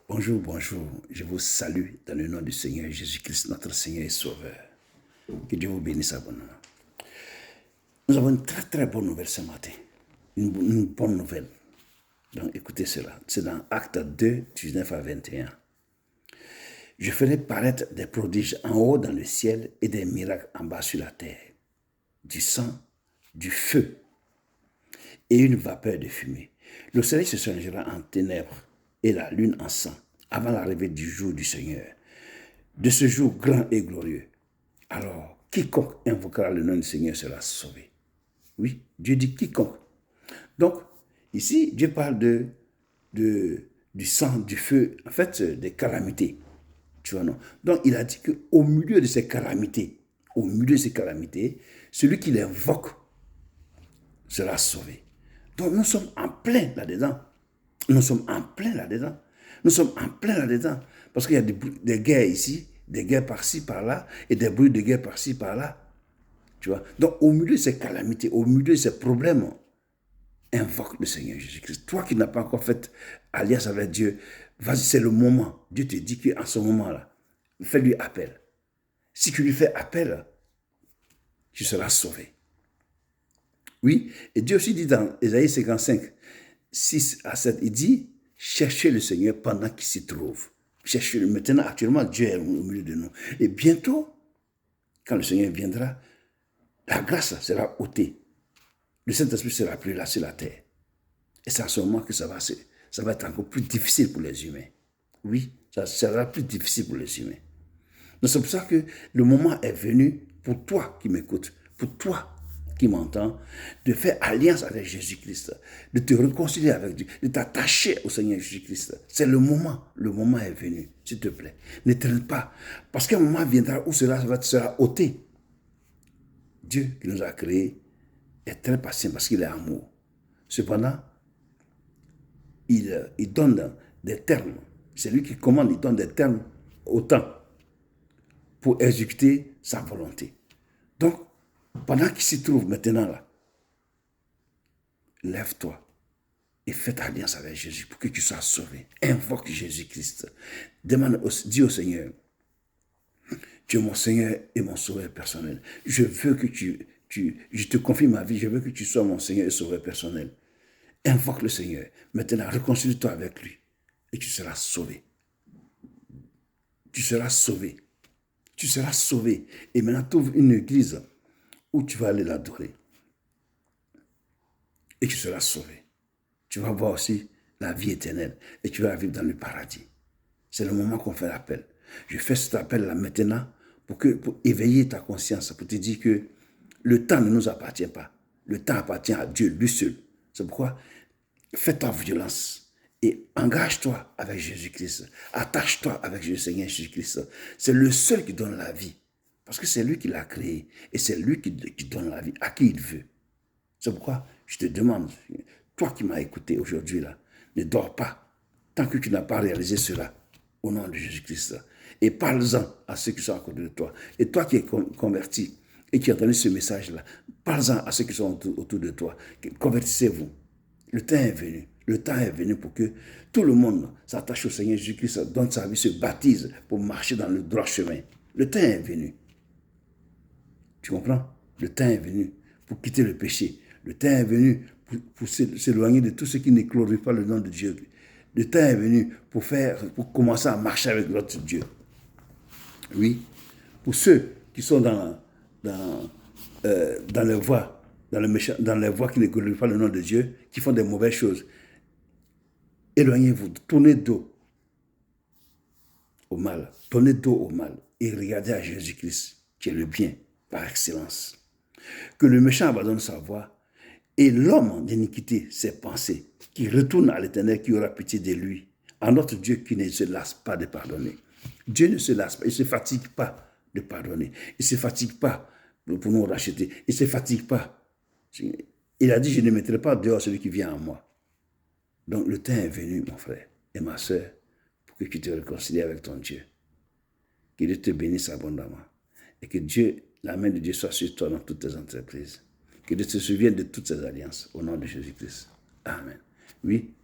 Bonjour, bonjour. Je vous salue dans le nom du Seigneur Jésus-Christ, notre Seigneur et Sauveur. Que Dieu vous bénisse abondamment. Nous avons une très très bonne nouvelle ce matin. Une bonne nouvelle. Donc écoutez cela. C'est dans Acte 2, 19 à 21. Je ferai paraître des prodiges en haut dans le ciel et des miracles en bas sur la terre. Du sang, du feu et une vapeur de fumée. Le soleil se changera en ténèbres et la lune en sang avant l'arrivée du jour du Seigneur, de ce jour grand et glorieux. Alors, quiconque invoquera le nom du Seigneur sera sauvé. Oui, Dieu dit quiconque. Donc, ici, Dieu parle du sang, du feu, en fait, des calamités. Tu vois, non? Donc, il a dit qu'au milieu de ces calamités, celui qui l'invoque sera sauvé. Donc, nous sommes en plein là-dedans. Nous sommes en plein là-dedans. Nous sommes en plein là-dedans. Parce qu'il y a des guerres ici, des guerres par-ci, par-là, et des bruits de guerre par-ci, par-là. Tu vois? Donc, au milieu de ces calamités, au milieu de ces problèmes, invoque le Seigneur Jésus-Christ. Toi qui n'as pas encore fait alliance avec Dieu, vas-y, c'est le moment. Dieu te dit qu'en ce moment-là, fais-lui appel. Si tu lui fais appel, tu seras sauvé. Oui, et Dieu aussi dit dans Ésaïe 55, 6 à 7, il dit, cherchez le Seigneur pendant qu'il s'y trouve. Cherchez-le. Maintenant, actuellement, Dieu est au milieu de nous. Et bientôt, quand le Seigneur viendra, la grâce sera ôtée. Le Saint-Esprit sera plus là sur la terre. Et c'est à ce moment que ça va être encore plus difficile pour les humains. Oui, ça sera plus difficile pour les humains. Donc c'est pour ça que le moment est venu pour toi qui m'écoutes, pour toi qui m'entends, de faire alliance avec Jésus-Christ, de te réconcilier avec Dieu, de t'attacher au Seigneur Jésus-Christ. C'est le moment est venu, s'il te plaît. Ne traîne pas, parce qu'un moment viendra où cela sera ôté. Dieu qui nous a créés est très patient parce qu'il est amour. Cependant, il donne des termes. C'est lui qui commande, il donne des termes au temps pour exécuter sa volonté. Donc, pendant qu'il s'y trouve maintenant là, lève-toi et fais ta alliance avec Jésus pour que tu sois sauvé. Invoque Jésus-Christ. Dis au Seigneur, tu es mon Seigneur et mon sauveur personnel. Je veux que je te confie ma vie, je veux que tu sois mon Seigneur et sauveur personnel. Invoque le Seigneur. Maintenant, réconcilie-toi avec lui et tu seras sauvé. Tu seras sauvé. Tu seras sauvé. Et maintenant, tu ouvres une église où tu vas aller l'adorer. Et tu seras sauvé. Tu vas voir aussi la vie éternelle. Et tu vas vivre dans le paradis. C'est le moment qu'on fait l'appel. Je fais cet appel-là maintenant pour éveiller ta conscience, pour te dire que le temps ne nous appartient pas. Le temps appartient à Dieu, lui seul. C'est pourquoi fais ta violence et engage-toi avec Jésus-Christ. Attache-toi avec le Seigneur Jésus-Christ. C'est le seul qui donne la vie. Parce que c'est lui qui l'a créé. Et c'est lui qui donne la vie à qui il veut. C'est pourquoi je te demande, toi qui m'as écouté aujourd'hui, là, ne dors pas tant que tu n'as pas réalisé cela au nom de Jésus-Christ. Et parle-en à ceux qui sont à côté de toi. Et toi qui es converti et qui as entendu ce message-là, parle-en à ceux qui sont autour de toi. Convertissez-vous. Le temps est venu. Le temps est venu pour que tout le monde s'attache au Seigneur Jésus-Christ, donne sa vie, se baptise pour marcher dans le droit chemin. Le temps est venu. Tu comprends? Le temps est venu pour quitter le péché. Le temps est venu pour s'éloigner de tout ce qui ne glorifie pas le nom de Dieu. Le temps est venu pour commencer à marcher avec notre Dieu. Oui. Pour ceux qui sont dans les voies, dans les voies qui ne glorifient pas le nom de Dieu, qui font des mauvaises choses, éloignez-vous, tournez dos au mal. Tournez dos au mal et regardez à Jésus-Christ, qui est le bien par excellence. Que le méchant abandonne sa voie et l'homme d'iniquité ses pensées, qui retourne à l'Éternel qui aura pitié de lui, à notre Dieu qui ne se lasse pas de pardonner. Dieu ne se lasse pas, il ne se fatigue pas de pardonner. Il ne se fatigue pas pour nous racheter. Il ne se fatigue pas. Il a dit, je ne mettrai pas dehors celui qui vient à moi. Donc le temps est venu, mon frère et ma soeur, pour que tu te réconcilies avec ton Dieu. Que Dieu te bénisse abondamment. Et que la main de Dieu soit sur toi dans toutes tes entreprises. Que Dieu te souvienne de toutes ces alliances au nom de Jésus-Christ. Amen. Oui,